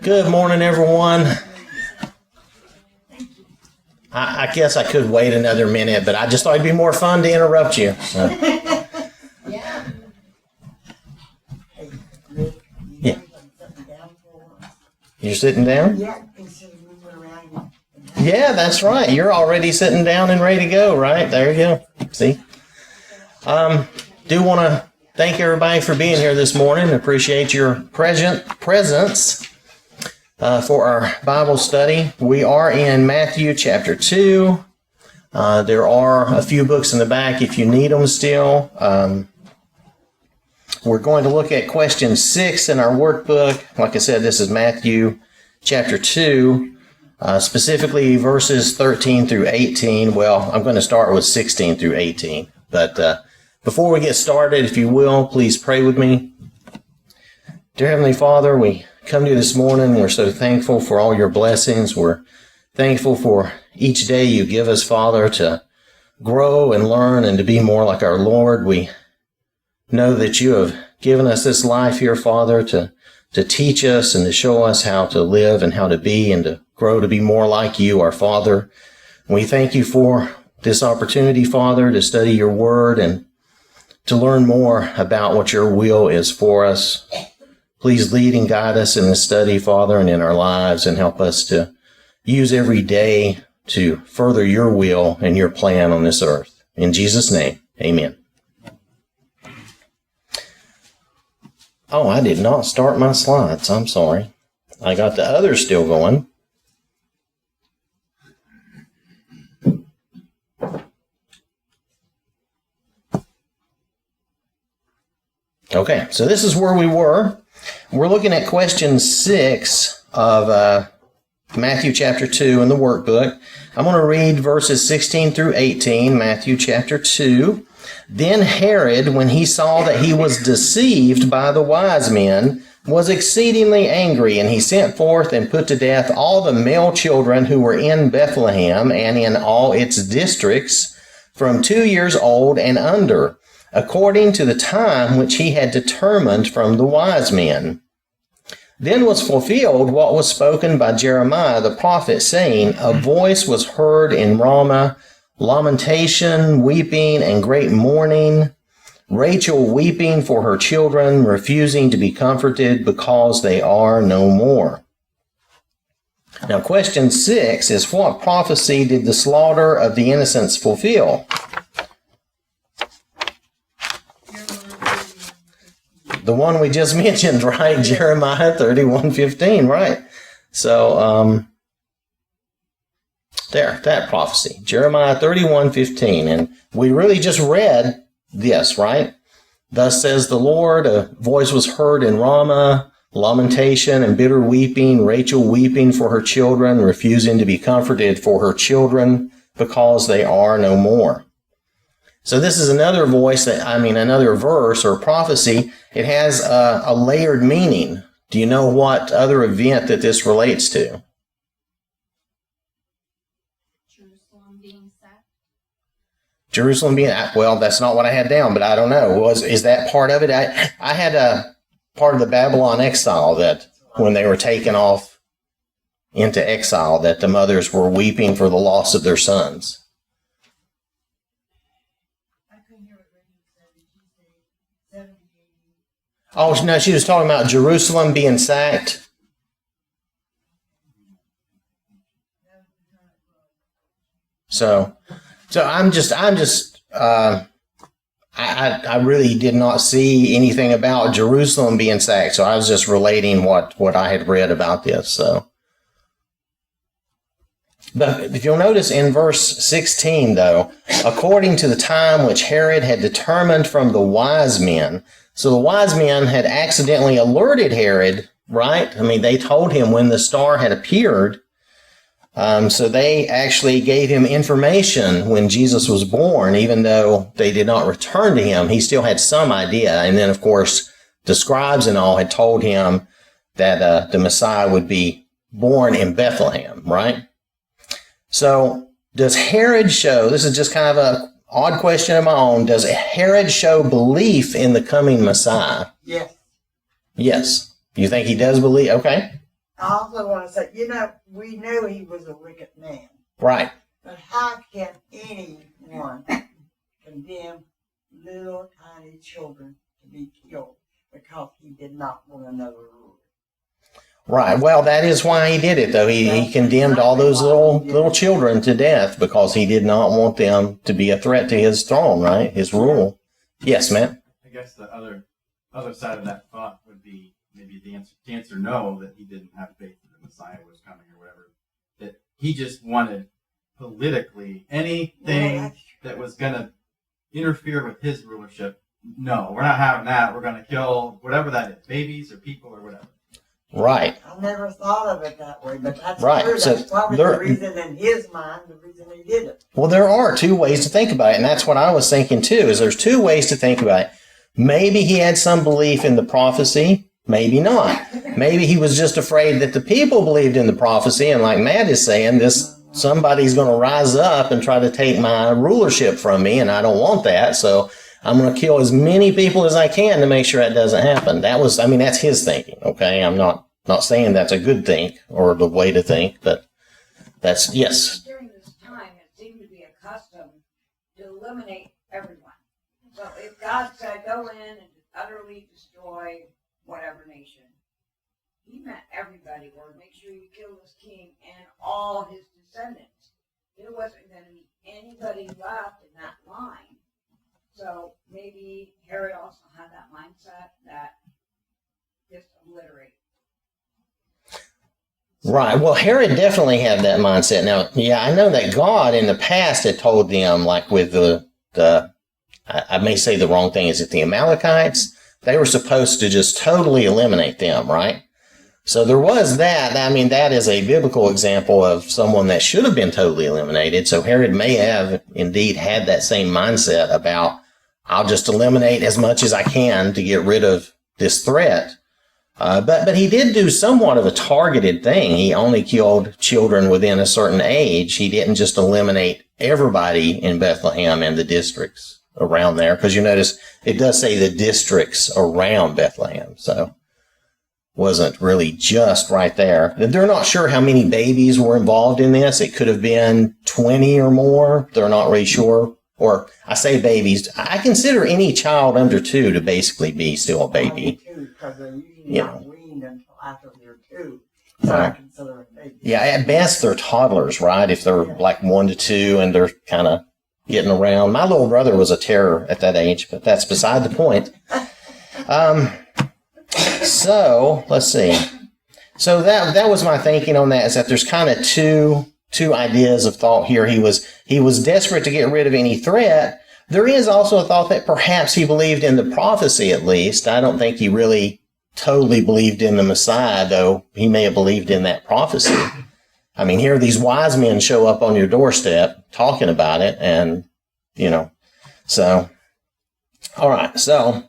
Good morning, everyone. I guess I could wait another minute, but I just thought it'd be more fun to interrupt you. So. Yeah. You're sitting down? Yeah, that's right. You're already sitting down and ready to go, right? There you go. See? Do want to thank everybody for being here this morning. Appreciate your presence for our Bible study. We are in Matthew chapter 2. There are a few books in the back if you need them still. We're going to look at question 6 in our workbook. Like I said, this is Matthew chapter 2. Specifically verses 13 through 18. Well, I'm going to start with 16 through 18. But before we get started, if you will, please pray with me. Dear Heavenly Father, we come to you this morning. We're so thankful for all your blessings. We're thankful for each day you give us, Father, to grow and learn and to be more like our Lord. We know that you have given us this life here, Father, to teach us and to show us how to live and how to be and to grow to be more like you, our Father. We thank you for this opportunity, Father, to study your word and to learn more about what your will is for us. Please lead and guide us in this study, Father, and in our lives, and help us to use every day to further your will and your plan on this earth. In Jesus' name, amen. Oh, I did not start my slides. I'm sorry. I got the others still going. Okay, so this is where we were. We're looking at question 6 of Matthew chapter 2 in the workbook. I'm going to read verses 16 through 18, Matthew chapter 2. Then Herod, when he saw that he was deceived by the wise men, was exceedingly angry, and he sent forth and put to death all the male children who were in Bethlehem and in all its districts, from 2 years old and under, according to the time which he had determined from the wise men. Then was fulfilled what was spoken by Jeremiah the prophet, saying, A voice was heard in Ramah, lamentation, weeping, and great mourning, Rachel weeping for her children, refusing to be comforted because they are no more. Now, question 6 is, what prophecy did the slaughter of the innocents fulfill? The one we just mentioned, right? Jeremiah 31:15, right? So, that prophecy, Jeremiah 31:15. And we really just read this, right? Thus says the Lord, a voice was heard in Ramah, lamentation and bitter weeping, Rachel weeping for her children, refusing to be comforted for her children because they are no more. So this is another another verse or prophecy. It has a layered meaning. Do you know what other event that this relates to? Jerusalem being, well, that's not what I had down, but I don't know. Is that part of it? I had a part of the Babylon exile that when they were taken off into exile, that the mothers were weeping for the loss of their sons. Oh, no, she was talking about Jerusalem being sacked. So I really did not see anything about Jerusalem being sacked. So I was just relating what I had read about this. So, but if you'll notice in verse 16, though, according to the time which Herod had determined from the wise men. So the wise men had accidentally alerted Herod, right? I mean, they told him when the star had appeared. So they actually gave him information when Jesus was born, even though they did not return to him. He still had some idea. And then, of course, the scribes and all had told him that the Messiah would be born in Bethlehem, right? So does Herod show, this is just kind of a odd question of my own, does Herod show belief in the coming Messiah? Yes. Yes. You think he does believe? Okay. I also want to say, we know he was a wicked man. Right. But how can anyone condemn little tiny children to be killed because he did not want another ruler? Right. Well, that is why he did it, though. He condemned all those little children to death because he did not want them to be a threat to his throne, right? His rule. Yes, Matt? I guess the other side of that thought would be maybe the answer no, that he didn't have faith that the Messiah was coming or whatever. That he just wanted politically anything that was going to interfere with his rulership. No, we're not having that. We're going to kill whatever that is, babies or people or whatever. Right. I never thought of it that way, but that's right. true. That's probably the reason in his mind, the reason he did it. Well, there are two ways to think about it, and that's what I was thinking too, is there's two ways to think about it. Maybe he had some belief in the prophecy, maybe not. Maybe he was just afraid that the people believed in the prophecy, and like Matt is saying, somebody's going to rise up and try to take my rulership from me, and I don't want that, so I'm going to kill as many people as I can to make sure that doesn't happen. That's his thinking, okay? I'm not saying that's a good thing or the way to think, but that's, yes. During this time, it seemed to be a custom to eliminate everyone. So if God said, go in and utterly destroy whatever nation, he meant everybody, or make sure you kill this king and all his descendants. There wasn't going to be anybody left in that line. So maybe Herod also had that mindset that just obliterate. Right. Well, Herod definitely had that mindset. Now, yeah, I know that God in the past had told them, like with I may say the wrong thing, is it the Amalekites? They were supposed to just totally eliminate them, right? So there was that. I mean, that is a biblical example of someone that should have been totally eliminated. So Herod may have indeed had that same mindset about, I'll just eliminate as much as I can to get rid of this threat. But he did do somewhat of a targeted thing. He only killed children within a certain age. He didn't just eliminate everybody in Bethlehem and the districts around there, because you notice it does say the districts around Bethlehem. So wasn't really just right there. They're not sure how many babies were involved in this. It could have been 20 or more. They're not really sure. Or I say babies. I consider any child under 2 to basically be still a baby. Because they're usually not weaned until after they're 2. So Right. I consider them babies. Yeah, at best they're toddlers, right? If they're like 1 to 2 and they're kind of getting around. My little brother was a terror at that age, but that's beside the point. So let's see. So that was my thinking on that, is that there's kind of two ideas of thought here. He was desperate to get rid of any threat. There is also a thought that perhaps he believed in the prophecy, at least. I don't think he really totally believed in the Messiah, though he may have believed in that prophecy. I mean, here these wise men show up on your doorstep talking about it, and, so, all right. So,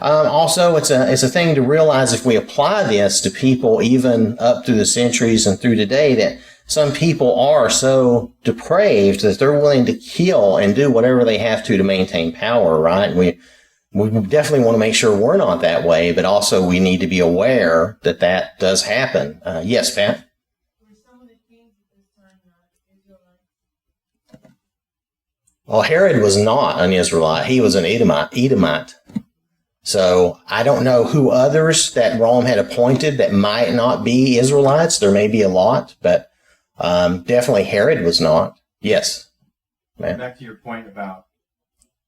also, it's a thing to realize, if we apply this to people even up through the centuries and through today, that some people are so depraved that they're willing to kill and do whatever they have to maintain power, right? And we definitely want to make sure we're not that way, but also we need to be aware that that does happen. Yes, Pat? Well, Herod was not an Israelite. He was an Edomite. So I don't know who others that Rome had appointed that might not be Israelites. There may be a lot, but definitely Herod was not. Yes. Man. Back to your point about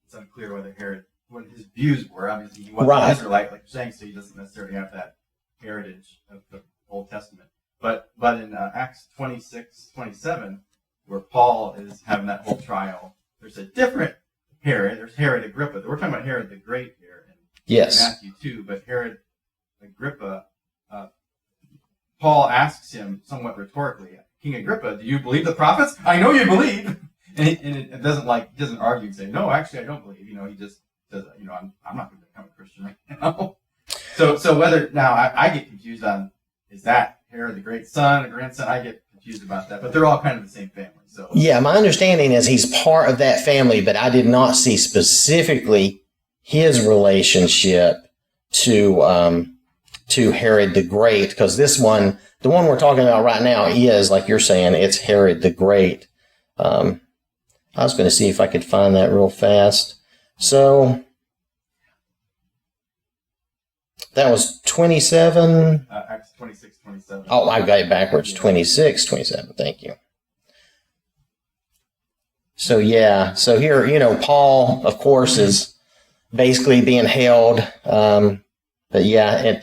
it's unclear whether Herod, what his views were. Obviously, he wasn't Right. an Israelite, like you're saying, so he doesn't necessarily have that heritage of the Old Testament. But in Acts 26:27, where Paul is having that whole trial, there's a different Herod. There's Herod Agrippa. We're talking about Herod the Great here in Yes. Matthew 2, but Herod Agrippa, Paul asks him somewhat rhetorically, King Agrippa, do you believe the prophets? I know you believe. And it doesn't argue and say, no, actually I don't believe. He just says, I'm not going to become a Christian right now. So whether, now I get confused on, is that Herod the Great son, a grandson? I get confused about that, but they're all kind of the same family. So Yeah, my understanding is he's part of that family, but I did not see specifically his relationship to to Herod the Great, because this one, the one we're talking about right now is, like you're saying, it's Herod the Great. I was going to see if I could find that real fast. So that was 27. Acts 26, 27. Oh, I got it backwards. 26, 27. Thank you. So yeah, so here, Paul, of course, is basically being held. But yeah, and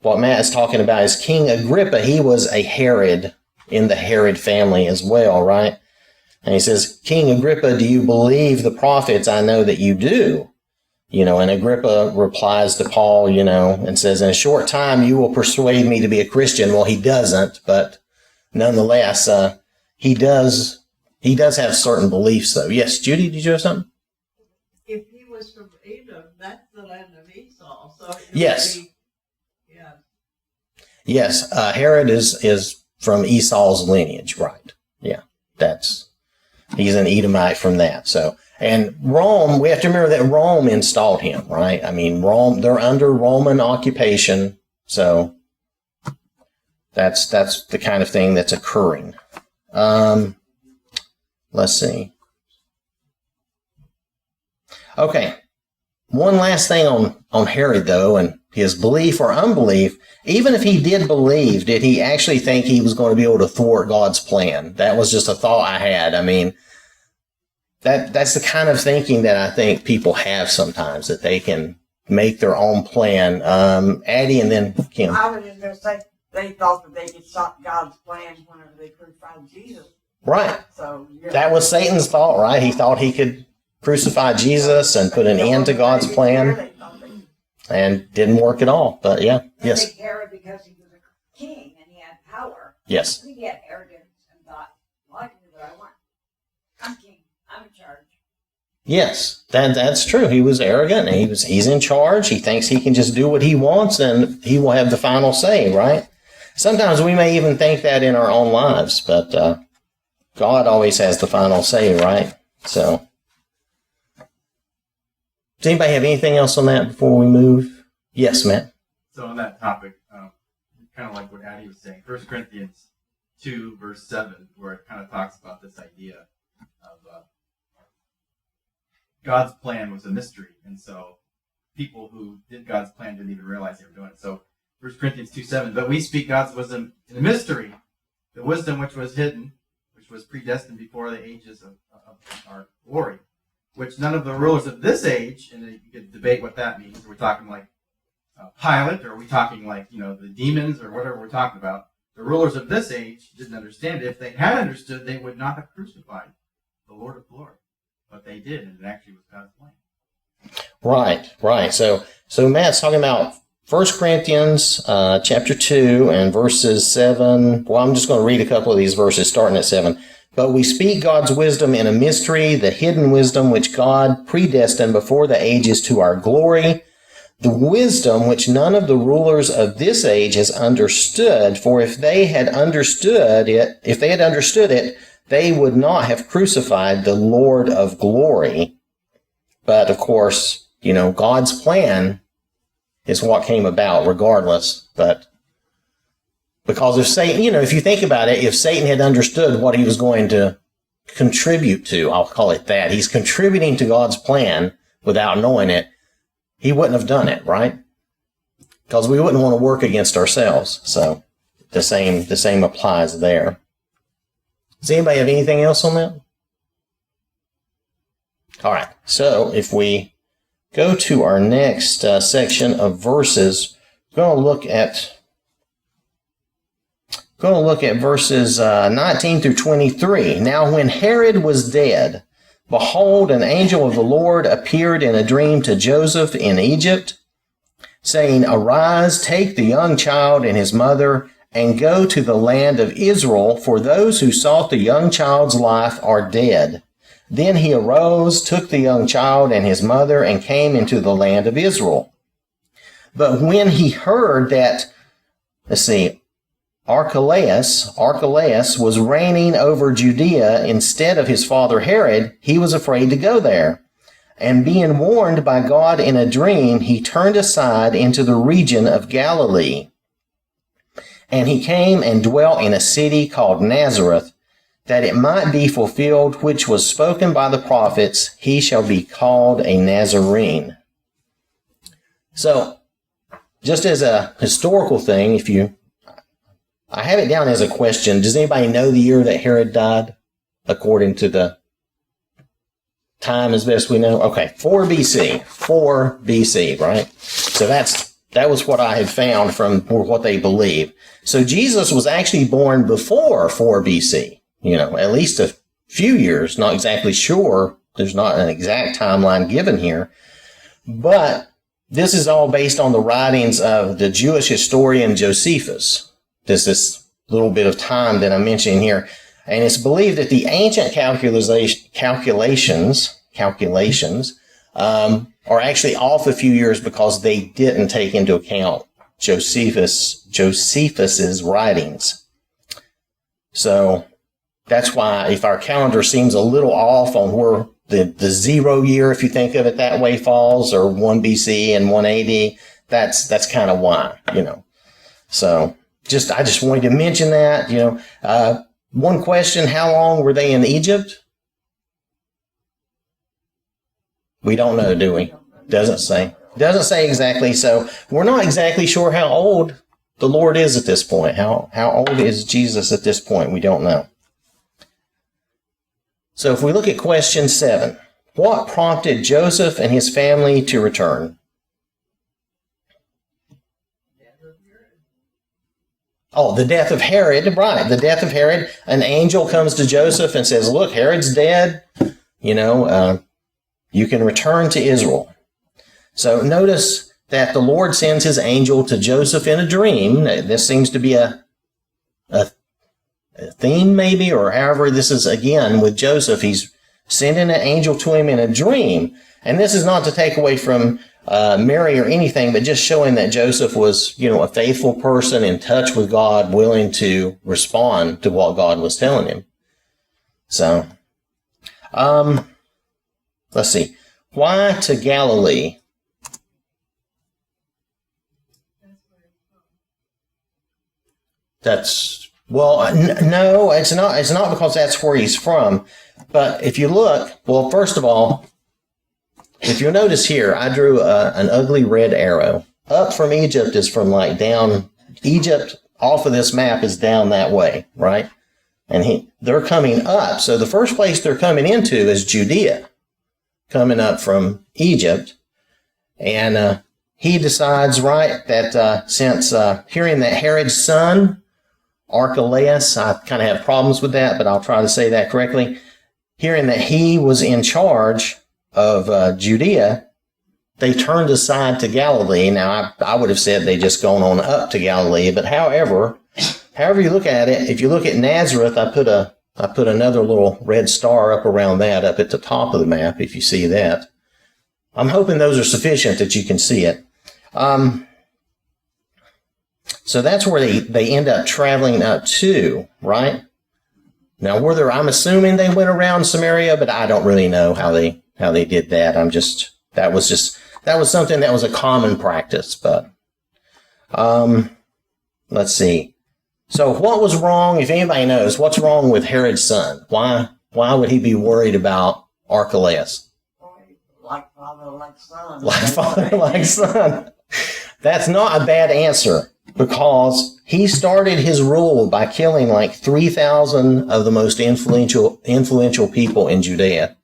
what Matt is talking about is King Agrippa. He was a Herod in the Herod family as well, right? And he says, King Agrippa, do you believe the prophets? I know that you do. And Agrippa replies to Paul, and says, in a short time, you will persuade me to be a Christian. Well, he doesn't, but nonetheless, he does have certain beliefs, though. Yes, Judy, did you have something? If he was from Edom, that's the land of Esau. So it Yes. would be, yeah. Yes, Herod is from Esau's lineage, right? Yeah, he's an Edomite from that. So, and Rome, we have to remember that Rome installed him, right? I mean, Rome, they're under Roman occupation, so that's the kind of thing that's occurring. Let's see. Okay. One last thing on Herod, though, and his belief or unbelief. Even if he did believe, did he actually think he was going to be able to thwart God's plan? That was just a thought I had. I mean, that's the kind of thinking that I think people have sometimes, that they can make their own plan. Addie and then Kim. I was just going to say, they thought that they could stop God's plan whenever they crucified Jesus. Right. So yeah. That was Satan's thought, right? He thought he could crucify Jesus and put an end to God's plan, and didn't work at all. But yeah, yes. They Herod because he was a king and he had power. Yes. He had arrogance and thought, well, I can do what I want. I'm king. I'm in charge. Yes, that's true. He was arrogant, and he's in charge. He thinks he can just do what he wants, and he will have the final say, right? Sometimes we may even think that in our own lives, but God always has the final say, right? So, does anybody have anything else on that before we move? Yes, Matt. So on that topic, kind of like what Addie was saying, 1 Corinthians 2, verse 7, where it kind of talks about this idea of God's plan was a mystery, and so people who did God's plan didn't even realize they were doing it. So 1 Corinthians 2:7, but we speak God's wisdom in a mystery, the wisdom which was hidden, which was predestined before the ages of our glory, which none of the rulers of this age, and you could debate what that means. Are we talking like Pilate, or are we talking like, the demons, or whatever we're talking about? The rulers of this age didn't understand it. If they had understood, they would not have crucified the Lord of glory. But they did, and it actually was God's plan. Right. So Matt's talking about 1 Corinthians chapter 2 and verses 7. Well, I'm just going to read a couple of these verses starting at 7. But we speak God's wisdom in a mystery, the hidden wisdom which God predestined before the ages to our glory, the wisdom which none of the rulers of this age has understood. For if they had understood it, they would not have crucified the Lord of glory. But of course, God's plan is what came about regardless. But because if Satan, if you think about it, if Satan had understood what he was going to contribute to, I'll call it that, he's contributing to God's plan without knowing it, he wouldn't have done it, right? Because we wouldn't want to work against ourselves. So the same applies there. Does anybody have anything else on that? All right. So if we go to our next section of verses, we're going to look at verses 19 through 23. Now, when Herod was dead, behold, an angel of the Lord appeared in a dream to Joseph in Egypt, saying, Arise, take the young child and his mother, and go to the land of Israel, for those who sought the young child's life are dead. Then he arose, took the young child and his mother, and came into the land of Israel. But when he heard that, Archelaus was reigning over Judea instead of his father Herod, he was afraid to go there. And being warned by God in a dream, he turned aside into the region of Galilee. And he came and dwelt in a city called Nazareth, that it might be fulfilled which was spoken by the prophets, he shall be called a Nazarene. So, just as a historical thing, I have it down as a question. Does anybody know the year that Herod died? According to the time as best we know? Okay, 4 BC. 4 BC, right? So that was what I had found from what they believe. So Jesus was actually born before 4 BC. At least a few years, not exactly sure. There's not an exact timeline given here. But this is all based on the writings of the Jewish historian Josephus. This little bit of time that I'm mentioning here. And it's believed that the ancient calculations are actually off a few years because they didn't take into account Josephus's writings. So that's why if our calendar seems a little off on where the 0 year, if you think of it that way, falls, or 1 BC and 1 AD, that's kind of why, So I just wanted to mention that, one question, how long were they in Egypt? We don't know, do we? Doesn't say exactly. So we're not exactly sure how old the Lord is at this point. How old is Jesus at this point? We don't know. So if we look at question 7, what prompted Joseph and his family to return? Oh, the death of Herod, right. The death of Herod. An angel comes to Joseph and says, look, Herod's dead. You can return to Israel. So notice that the Lord sends his angel to Joseph in a dream. This seems to be a theme maybe, or however this is again with Joseph. He's sending an angel to him in a dream. And this is not to take away from Mary or anything, but just showing that Joseph was, a faithful person in touch with God, willing to respond to what God was telling him. So, let's see. Why to Galilee? No, it's not. It's not because that's where he's from. But if you look, well, first of all, if you'll notice here, I drew an ugly red arrow. Up from Egypt is from down. Egypt off of this map is down that way, right? And they're coming up. So the first place they're coming into is Judea, coming up from Egypt. And he decides, right, that since hearing that Herod's son, Archelaus, I kind of have problems with that, but I'll try to say that correctly. Hearing that he was in charge of Judea, they turned aside to Galilee. Now, I would have said they just gone on up to Galilee, but however you look at it, if you look at Nazareth, I put another little red star up around that, up at the top of the map, if you see that. I'm hoping those are sufficient that you can see it. So that's where they end up traveling up to, right? Now, I'm assuming they went around Samaria, but I don't really know how they did that. That was something that was a common practice, but, let's see. So what was wrong, if anybody knows, what's wrong with Herod's son? Why would he be worried about Archelaus? Like father, like son. Like father, like son. That's not a bad answer, because he started his rule by killing 3,000 of the most influential people in Judea.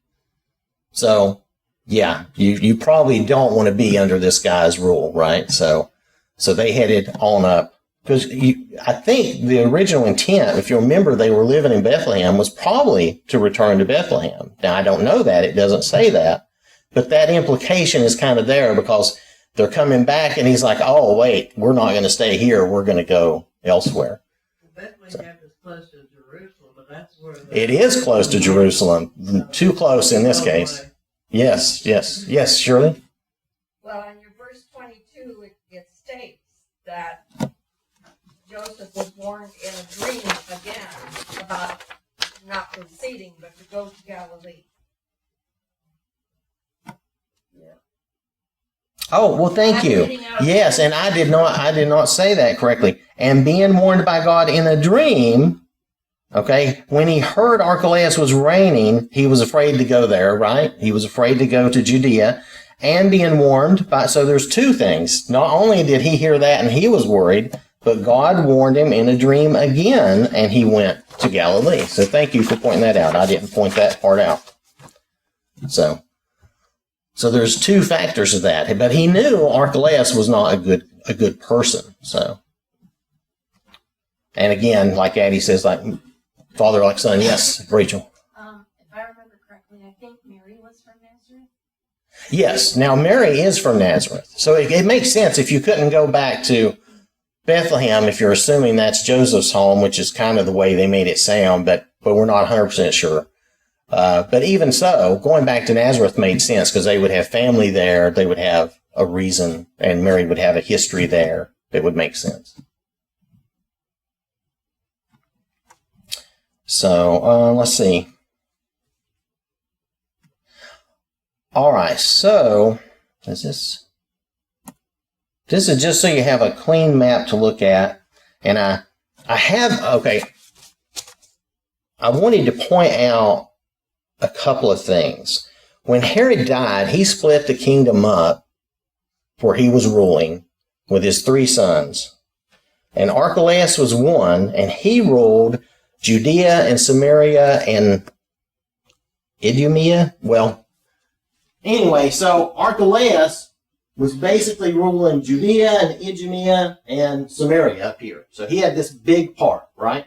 So, yeah, you probably don't want to be under this guy's rule, right? So they headed on up. Because I think the original intent, if you remember, they were living in Bethlehem, was probably to return to Bethlehem. Now, I don't know that. It doesn't say that. But that implication is kind of there, because they're coming back and he's like, oh, wait, we're not going to stay here. We're going to go elsewhere. Bethlehem is close to Jerusalem, but that's where it is close to Jerusalem. Too close in this case. Yes, Shirley? Well, in your verse 22, it states that Joseph was warned in a dream again about not proceeding, but to go to Galilee. Oh, well, thank I'm you. reading out of Yes, and I did not say that correctly. And being warned by God in a dream, okay, when he heard Archelaus was reigning, he was afraid to go there, right? He was afraid to go to Judea, and being warned by, so there's two things. Not only did he hear that and he was worried, but God warned him in a dream again, and he went to Galilee. So thank you for pointing that out. I didn't point that part out. So there's two factors of that. But he knew Archelaus was not a good person. So, and again, like Addie says, like father, like son. Yes, Rachel. If I remember correctly, I think Mary was from Nazareth. Yes. Now Mary is from Nazareth, so it makes sense if you couldn't go back to Bethlehem, if you're assuming that's Joseph's home, which is kind of the way they made it sound, but we're not 100% sure. But even so, going back to Nazareth made sense because they would have family there. They would have a reason, and Mary would have a history there that would make sense. So let's see. All right, so this is just so you have a clean map to look at, and I wanted to point out a couple of things. When Herod died, he split the kingdom up where he was ruling with his three sons. And Archelaus was one, and he ruled Judea and Samaria and Idumea. Well, anyway, so Archelaus was basically ruling Judea and Idumea and Samaria up here. So he had this big part, right?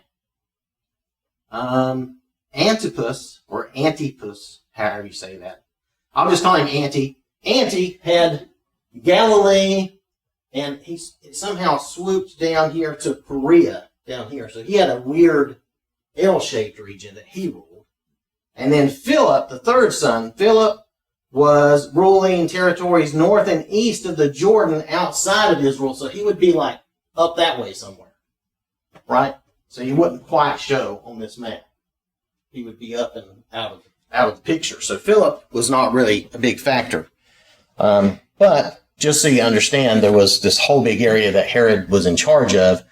Antipas, or Antipus, however you say that. I'll just call him Anti. Anti had Galilee, and he somehow swooped down here to Perea, down here. So he had a weird L-shaped region that he ruled. And then Philip, the third son, Philip was ruling territories north and east of the Jordan outside of Israel. So he would be like up that way somewhere, right? So he wouldn't quite show on this map. He would be up and out of the picture. So Philip was not really a big factor. But just so you understand, there was this whole big area that Herod was in charge of,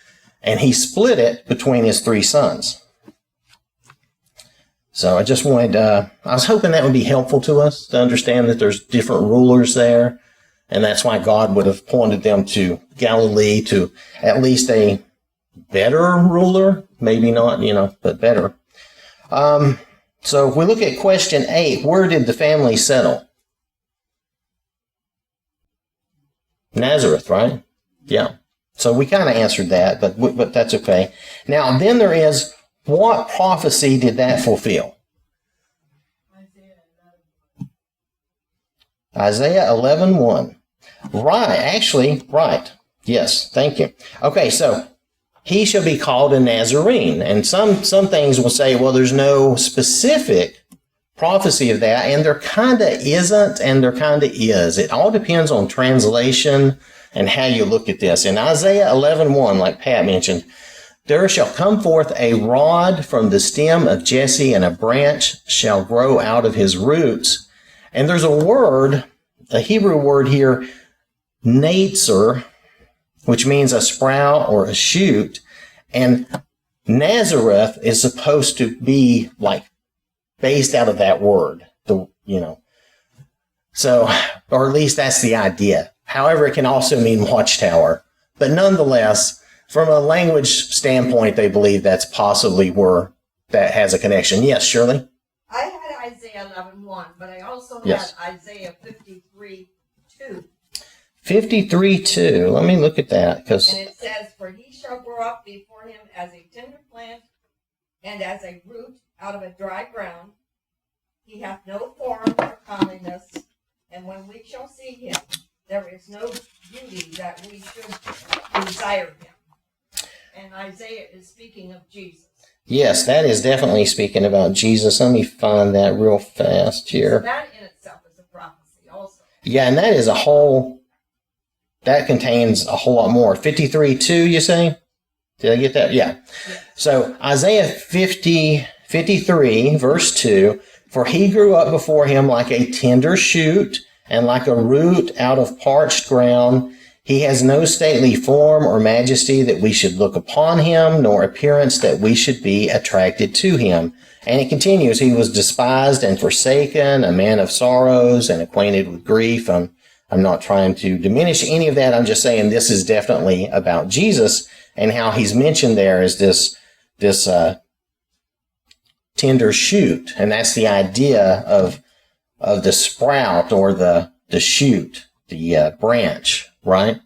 and he split it between his three sons. So I just wanted, I was hoping that would be helpful to us to understand that there's different rulers there, and that's why God would have pointed them to Galilee, to at least a better ruler, maybe not, but better. So if we look at question 8, where did the family settle? Nazareth, right? Yeah. So we kind of answered that, but that's okay. Now, then there is, what prophecy did that fulfill? Isaiah 11:1. Right, actually, right. Yes, thank you. Okay, so he shall be called a Nazarene. And some things will say, well, there's no specific prophecy of that, and there kind of isn't, and there kind of is. It all depends on translation and how you look at this. In Isaiah 11:1, like Pat mentioned, there shall come forth a rod from the stem of Jesse, and a branch shall grow out of his roots. And there's a word, a Hebrew word here, Netzer, which means a sprout or a shoot. And Nazareth is supposed to be like based out of that word, So, or at least that's the idea. However, it can also mean watchtower. But nonetheless, from a language standpoint, they believe that's possibly where that has a connection. Yes, Shirley? I had Isaiah 11:1, but I also Yes. had Isaiah 53:2. 53:2. Let me look at that, because And it says, "For he shall grow up before him as a tender plant, and as a root out of a dry ground. He hath no form or comeliness, and when we shall see him, there is no beauty that we should desire him." And Isaiah is speaking of Jesus. yes, that is definitely speaking about Jesus. Let me find that real fast So here. that in itself is a prophecy also. Yeah, and that is that contains a whole lot more. 53:2, you say? Did I get that? Yeah. So Isaiah 53, verse 2, "For he grew up before him like a tender shoot, and like a root out of parched ground. He has no stately form or majesty that we should look upon him, nor appearance that we should be attracted to him. And it continues, he was despised and forsaken, a man of sorrows and acquainted with grief. I'm not trying to diminish any of that. I'm just saying this is definitely about Jesus, and how he's mentioned there is this tender shoot. And that's the idea of the sprout or the shoot, the branch, right?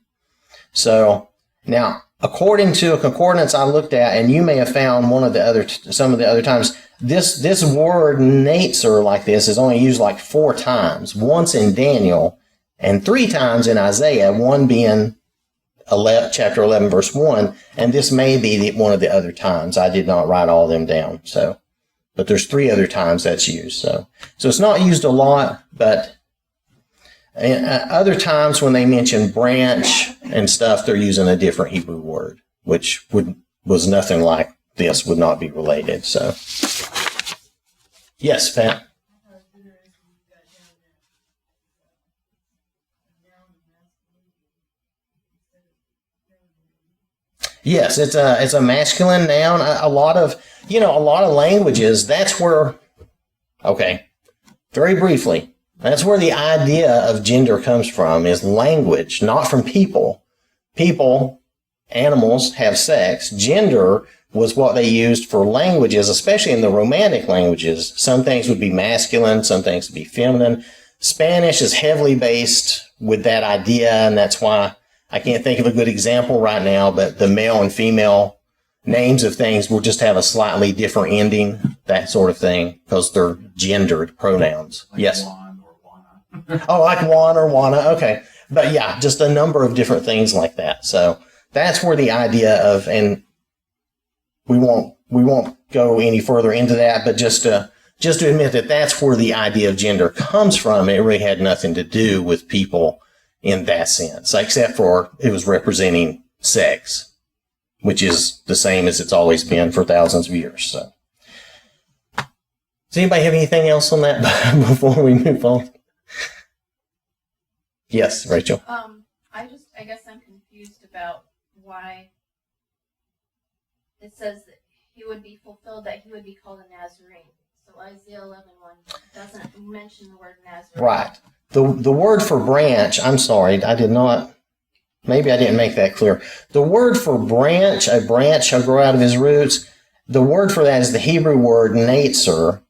So now, according to a concordance I looked at, and you may have found some of the other times, this word natzer like this is only used like 4 times, once in Daniel and 3 times in Isaiah, one being chapter 11, verse 1, and this may be one of the other times. I did not write all of them down, but there's 3 other times that's used. So it's not used a lot, but other times when they mention branch and stuff, they're using a different Hebrew word, which was nothing like this, would not be related. So, yes, Pat. Yes, it's a masculine noun. A lot of languages, that's where, okay, very briefly, that's where the idea of gender comes from, is language, not from people. People, animals, have sex. Gender was what they used for languages, especially in the Romantic languages. Some things would be masculine, some things would be feminine. Spanish is heavily based with that idea, and that's why I can't think of a good example right now, but the male and female names of things will just have a slightly different ending, that sort of thing, because they're gendered pronouns. Like yes. Juan or Juana. Oh, like Juan or Juana. Okay. But yeah, just a number of different things like that. So that's where the idea of, and we won't go any further into that, but just to admit that that's where the idea of gender comes from. It really had nothing to do with people in that sense, except for it was representing sex, which is the same as it's always been for thousands of years. So, does anybody have anything else on that before we move on? Yes, Rachel. I guess I'm confused about why it says that he would be fulfilled, that he would be called a Nazarene. So Isaiah 11:1 doesn't mention the word Nazarene. Right. The word for branch, I'm sorry, maybe I didn't make that clear. The word for branch, a branch shall grow out of his roots, the word for that is the Hebrew word natzer,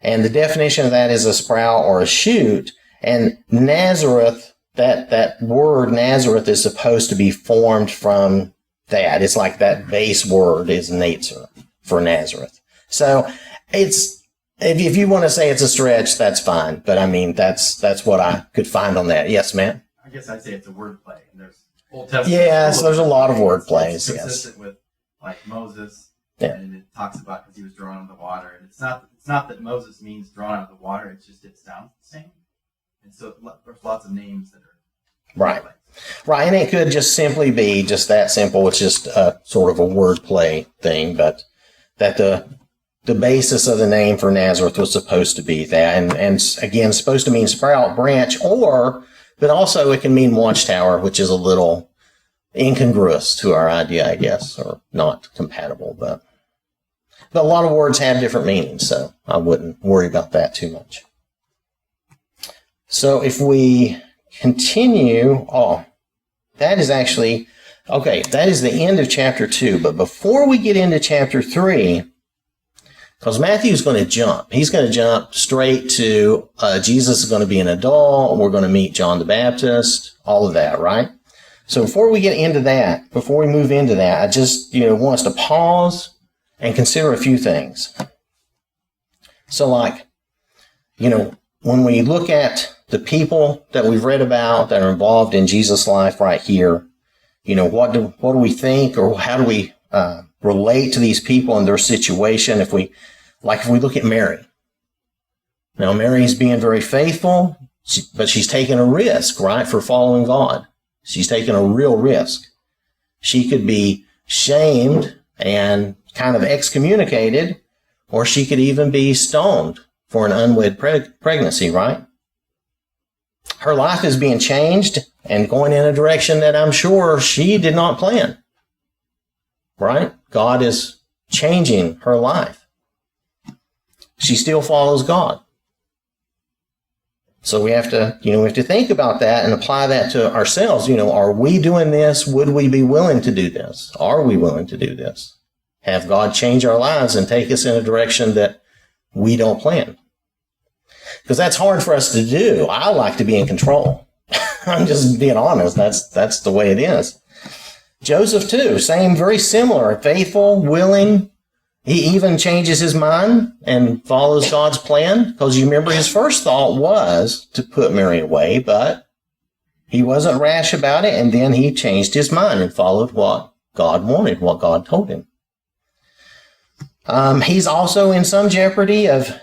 and the definition of that is a sprout or a shoot. And Nazareth, that word Nazareth is supposed to be formed from that. It's like that base word is natzer for Nazareth. So if you want to say it's a stretch, that's fine. But I mean, that's what I could find on that. Yes, Matt? I guess I'd say it's a wordplay. And there's Old Testament. Yes, there's a lot of word It's plays. Yes. consistent with like Moses. Yeah. And it talks about because he was drawn out of the water. And it's not that Moses means drawn out of the water. It's just it sounds the same. And so there's lots of names that are Right. wordplays. Right, and it could just simply be just that simple. It's just a sort of a wordplay thing, but that the basis of the name for Nazareth was supposed to be that, and again, supposed to mean sprout, branch, but also it can mean watchtower, which is a little incongruous to our idea, I guess, or not compatible, but a lot of words have different meanings, so I wouldn't worry about that too much. So if we continue, that is actually, okay, that is the end of chapter 2, but before we get into chapter 3, because Matthew's going to jump. He's going to jump straight to Jesus is going to be an adult. We're going to meet John the Baptist, all of that, right? So before we get into that, before we move into that, I just want us to pause and consider a few things. So when we look at the people that we've read about that are involved in Jesus' life right here, what do we think, or how do we relate to these people and their situation? If we look at Mary. Now, Mary's being very faithful, but she's taking a risk, right, for following God. She's taking a real risk. She could be shamed and kind of excommunicated, or she could even be stoned for an unwed pregnancy, right? her life is being changed and going in a direction that I'm sure she did not plan. Right? God is changing her life. She still follows God. So we have to think about that and apply that to ourselves. Are we doing this? Would we be willing to do this? Are we willing to do this? Have God change our lives and take us in a direction that we don't plan? Because that's hard for us to do. I like to be in control. I'm just being honest. That's the way it is. Joseph too, same, very similar, faithful, willing. He even changes his mind and follows God's plan, because you remember his first thought was to put Mary away, but he wasn't rash about it, and then he changed his mind and followed what God wanted, what God told him. He's also in some jeopardy of,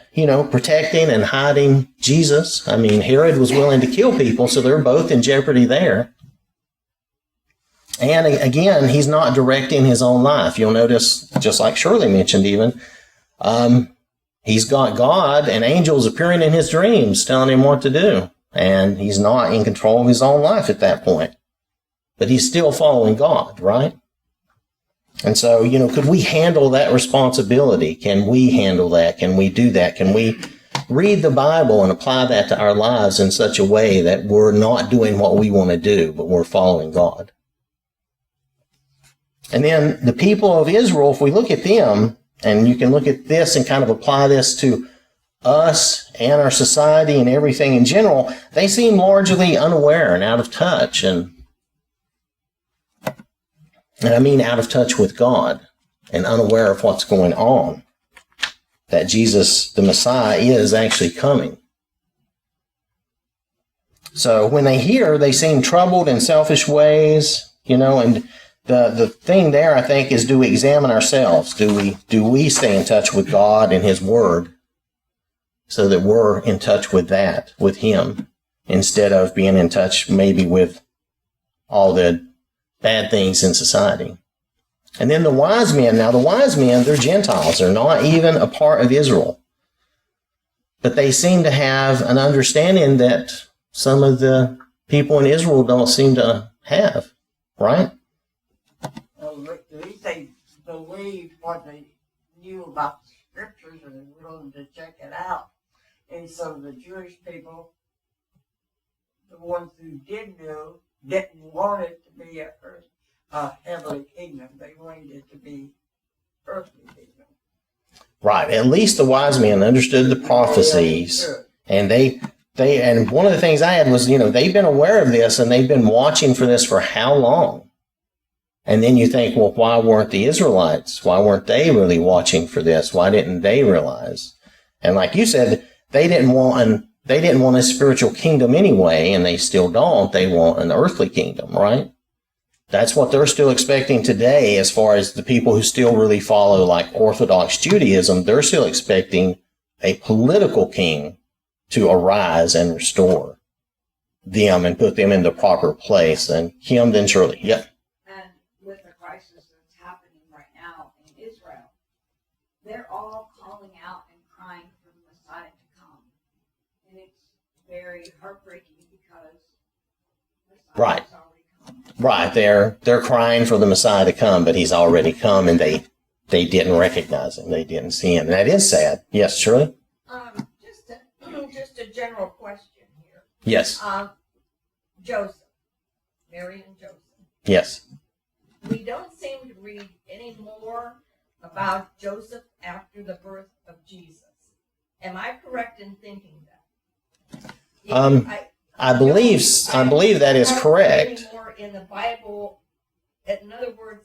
protecting and hiding Jesus. I mean, Herod was willing to kill people, so they're both in jeopardy there. And again, he's not directing his own life. You'll notice, just like Shirley mentioned even, he's got God and angels appearing in his dreams, telling him what to do. And he's not in control of his own life at that point. But he's still following God, right? And so, could we handle that responsibility? Can we handle that? Can we do that? Can we read the Bible and apply that to our lives in such a way that we're not doing what we want to do, but we're following God? And then the people of Israel, if we look at them, and you can look at this and kind of apply this to us and our society and everything in general, they seem largely unaware and out of touch. And I mean out of touch with God and unaware of what's going on, that Jesus, the Messiah, is actually coming. So when they hear, they seem troubled in selfish ways, and the thing there, I think, is, do we examine ourselves? Do we stay in touch with God and his word so that we're in touch with that, with him, instead of being in touch maybe with all the bad things in society? And then the wise men. Now, the wise men, they're Gentiles. They're not even a part of Israel. But they seem to have an understanding that some of the people in Israel don't seem to have, right? Well, at least they believed what they knew about the scriptures and they were willing to check it out. And so the Jewish people, the ones who did know, didn't want it to be a heavenly kingdom. They wanted it to be earthly kingdom. Right. At least the wise men understood the prophecies, and and one of the things I had was, they've been aware of this and they've been watching for this for how long? And then you think, well, why weren't the Israelites? Why weren't they really watching for this? Why didn't they realize? And like you said, they didn't want a spiritual kingdom anyway, and they still don't. They want an earthly kingdom, right? That's what they're still expecting today, as far as the people who still really follow like Orthodox Judaism. They're still expecting a political king to arise and restore them and put them in the proper place. And him, then surely. Yep. And with the crisis that's happening right now in Israel, they're all calling out and crying for the Messiah to come. And it's very heartbreaking because Messiah Right. has already come. Right. They're crying for the Messiah to come, but he's already come, and they didn't recognize him. They didn't see him. And that is sad. Yes, Shirley? Just a general question here. Yes. Joseph, Mary and Joseph. Yes. We don't seem to read any more about Joseph after the birth of Jesus. Am I correct in thinking that? I believe that is correct. Any more in the Bible? In other words,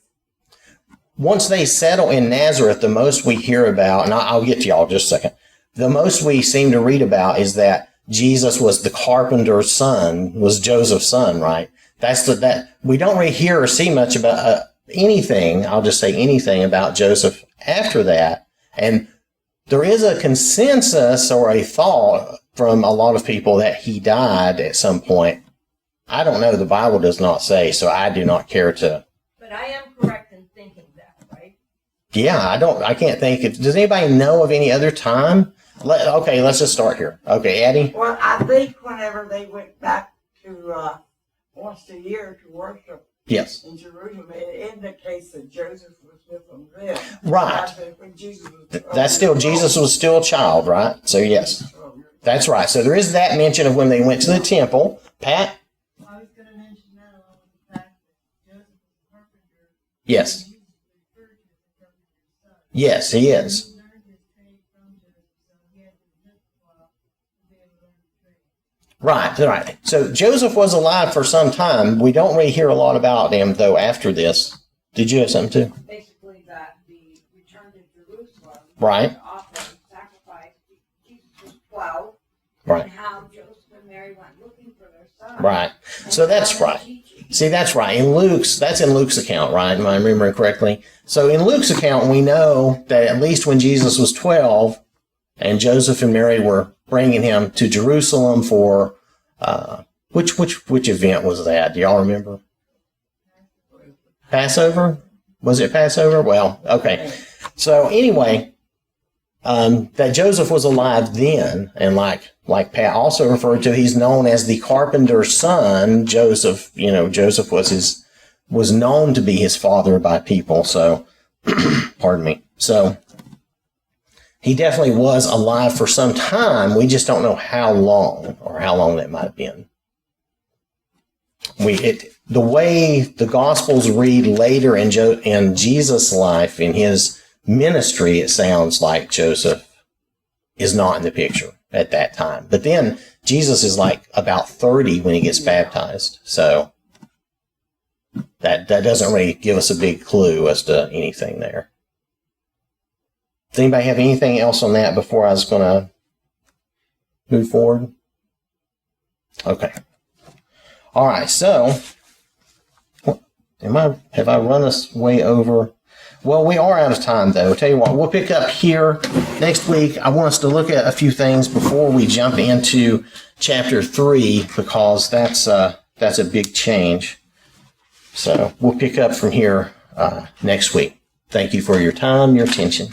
Once they settle in Nazareth, the most we hear about, and I'll get to y'all in just a second, the most we seem to read about is that Jesus was the carpenter's son, was Joseph's son, right? That we don't really hear or see much about anything. I'll just say anything about Joseph after that. And there is a consensus or a thought from a lot of people that he died at some point. I don't know. The Bible does not say, so I do not care to. but I am correct in thinking that, right? Yeah, I can't think. Does anybody know of any other time Okay, let's just start here. Okay, Addie? Well, I think whenever they went back to once a year to worship Yes. in Jerusalem, it indicates that Joseph was with them then. Right. When Jesus was That's still, Jesus was still a child, right? So, yes. That's right. So, there is that mention of when they went to the temple. Pat? I was going to mention that along with the fact that Joseph was a carpenter. Yes. And Jesus was referred to as a carpenter's son. Yes, he is. He learned his trade from Joseph, so he had to live a while to be able to learn the trade. Right, right. So, Joseph was alive for some time. We don't really hear a lot about him, though, after this. Did you have something too? Basically, that the return to Jerusalem. Right. To offer sacrifice. Jesus was 12. Right. And how Joseph and Mary went looking for their son. Right. And So that's found right. him teaching. See, that's right. That's in Luke's account, right? Am I remembering correctly? So in Luke's account, we know that at least when Jesus was 12 and Joseph and Mary were bringing him to Jerusalem for, which event was that? Do y'all remember? Passover? Was it Passover? Well, okay. So anyway, that Joseph was alive then, and like Pat also referred to, he's known as the carpenter's son. Joseph, Joseph was known to be his father by people. So, pardon me. So, he definitely was alive for some time. We just don't know how long or how long that might have been. The way the Gospels read later in Jesus' life, in his ministry, it sounds like Joseph is not in the picture at that time. But then Jesus is like about 30 when he gets baptized. So that doesn't really give us a big clue as to anything there. Does anybody have anything else on that before I was going to move forward? Okay. All right. So have I run us way over? Well, we are out of time, though. I'll tell you what, we'll pick up here next week. I want us to look at a few things before we jump into chapter 3, because that's a big change. So we'll pick up from here next week. Thank you for your time, your attention.